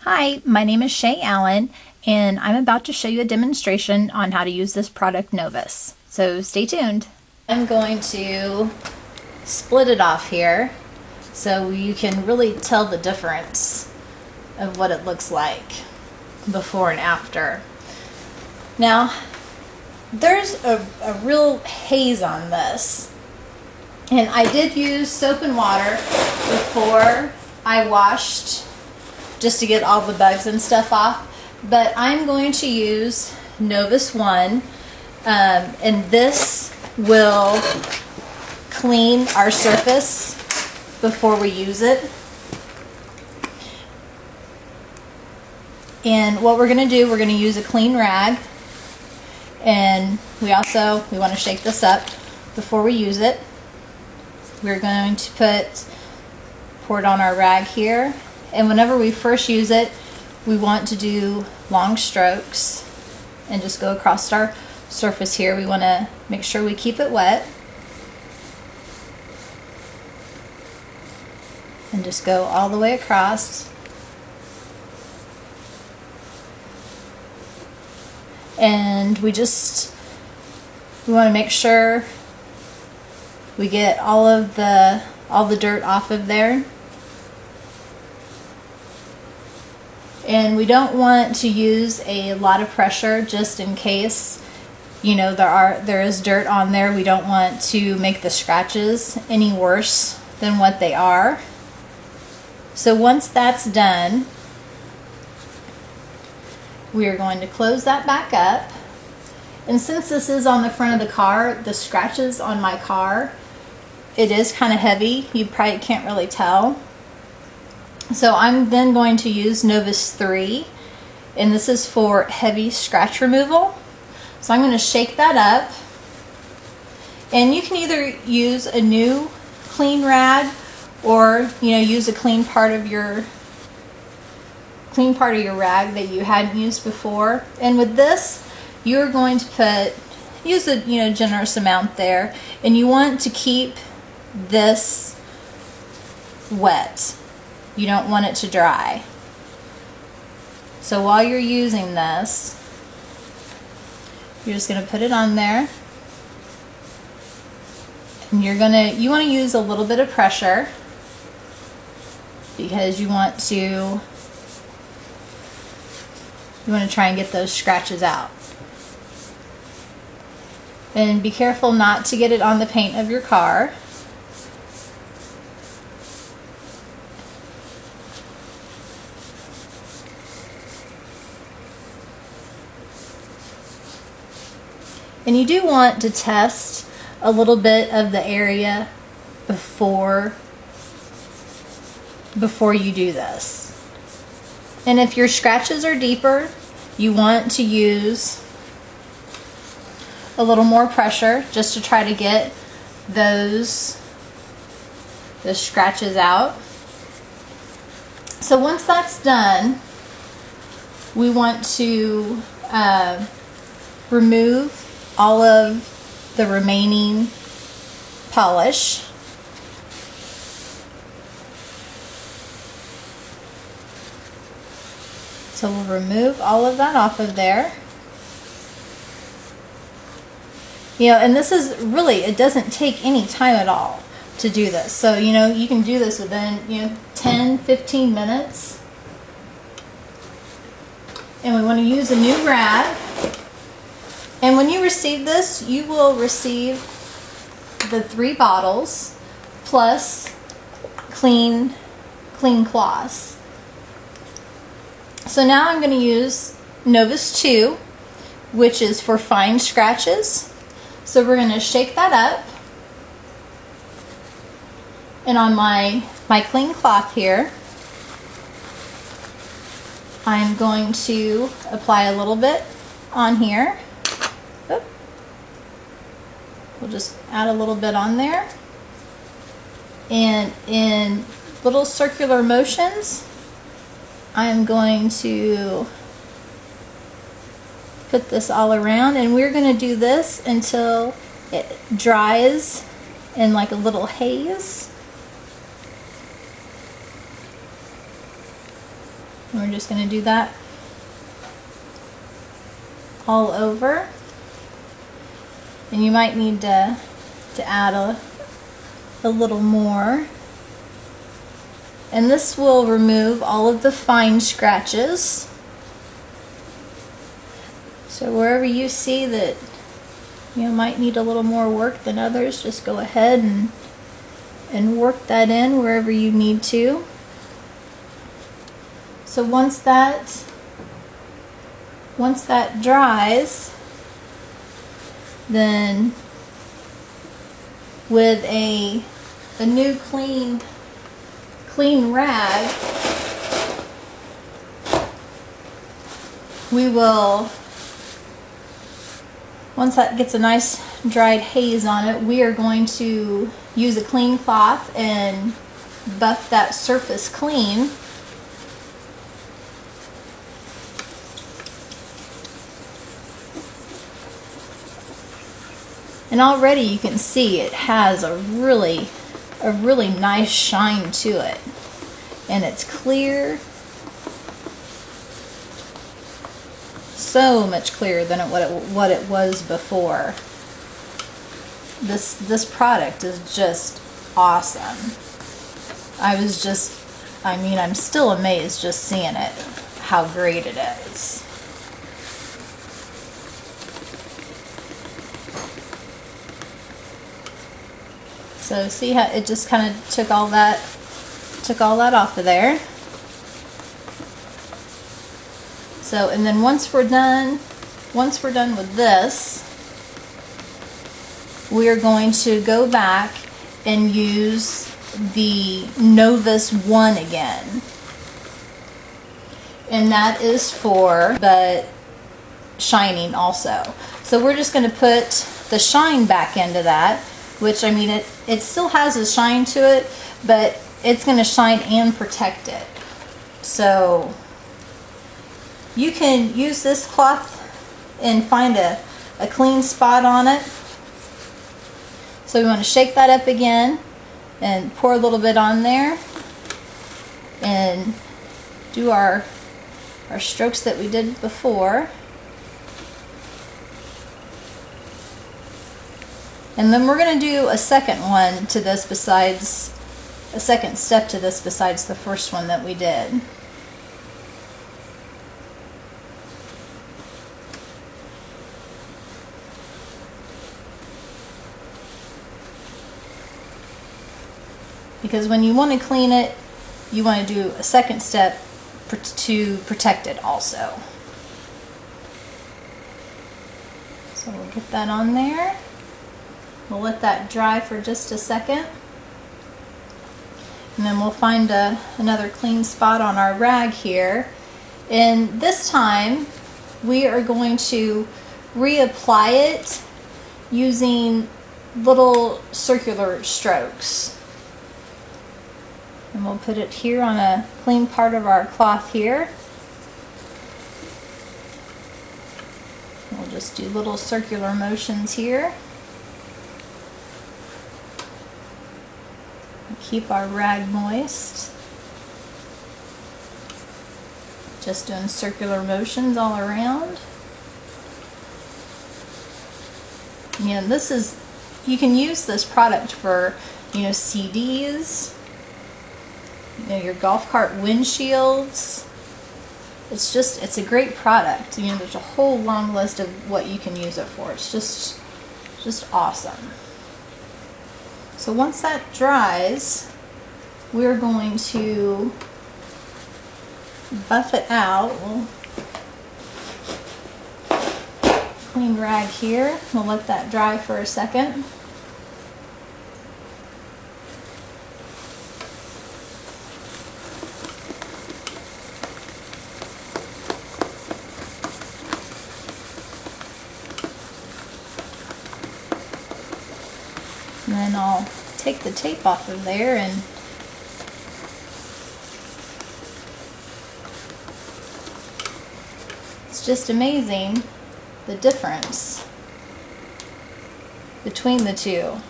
Hi, my name is Shay Allen, and I'm about to show you a demonstration on how to use this product Novus. So stay tuned. I'm going to split it off here so you can really tell the difference of what it looks like before and after. Now, there's a real haze on this, and I did use soap and water before I washed just to get all the bugs and stuff off, but I'm going to use Novus 1, and this will clean our surface before we use it. And what we're going to do, we're going to use a clean rag, and we want to shake this up before we use it. We're going to pour it on our rag here. And whenever we first use it, we want to do long strokes and just go across our surface here. We want to make sure we keep it wet. And just go all the way across. And we want to make sure we get all the dirt off of there. And we don't want to use a lot of pressure just in case, you know, there is dirt on there. We don't want to make the scratches any worse than what they are. So once that's done, we are going to close that back up. And since this is on the front of the car, the scratches on my car, it is kind of heavy. You probably can't really tell. So I'm then going to use Novus 3, and this is for heavy scratch removal. So I'm going to shake that up, and you can either use a new clean rag or use a clean part of your rag that you hadn't used before. And with this, you're going to use a generous amount there, and you want to keep this wet. You don't want it to dry. So while you're using this, you're just going to put it on there, and you want to use a little bit of pressure because you want to try and get those scratches out. And be careful not to get it on the paint of your car. And you do want to test a little bit of the area before you do this. And if your scratches are deeper, you want to use a little more pressure just to try to get the scratches out. So once that's done, we want to remove all of the remaining polish. So we'll remove all of that off of there. And this is really, it doesn't take any time at all to do this. So, you can do this within, 10-15 minutes. And we want to use a new rag. And when you receive this, you will receive the 3 bottles plus clean cloths. So now I'm going to use Novus 2, which is for fine scratches. So we're going to shake that up. And on my clean cloth here, I'm going to apply a little bit on here. We'll just add a little bit on there, and in little circular motions I'm going to put this all around, and we're going to do this until it dries in like a little haze. And we're just going to do that all over. And you might need to add a little more. And this will remove all of the fine scratches. So wherever you see that you might need a little more work than others, just go ahead and work that in wherever you need to. So once that dries, then with a new clean rag, we will, once that gets a nice dried haze on it, we are going to use a clean cloth and buff that surface clean. And already you can see it has a really nice shine to it. And it's clear. So much clearer than what it was before. This product is just awesome. I'm still amazed just seeing it, how great it is. So see how it just kind of took all that off of there. So, and then once we're done with this, we are going to go back and use the Novus 1 again. And that is for the shining also. So we're just going to put the shine back into that, which, I mean, it still has a shine to it, but it's going to shine and protect it. So you can use this cloth and find a clean spot on it. So we want to shake that up again and pour a little bit on there and do our strokes that we did before. And then we're going to do a second one to this besides, a second step to this besides the first one that we did. Because when you want to clean it, you want to do a second step to protect it also. So we'll get that on there. We'll let that dry for just a second. And then we'll find another clean spot on our rag here. And this time we are going to reapply it using little circular strokes. And we'll put it here on a clean part of our cloth here. We'll just do little circular motions here. Keep our rag moist. Just doing circular motions all around. You know, this is, you can use this product for, you know, CDs, you know, your golf cart windshields. It's a great product. You know, there's a whole long list of what you can use it for. It's just awesome. So once that dries, we're going to buff it out. We'll clean rag here. We'll let that dry for a second. And then I'll take the tape off of there, and it's just amazing the difference between the two.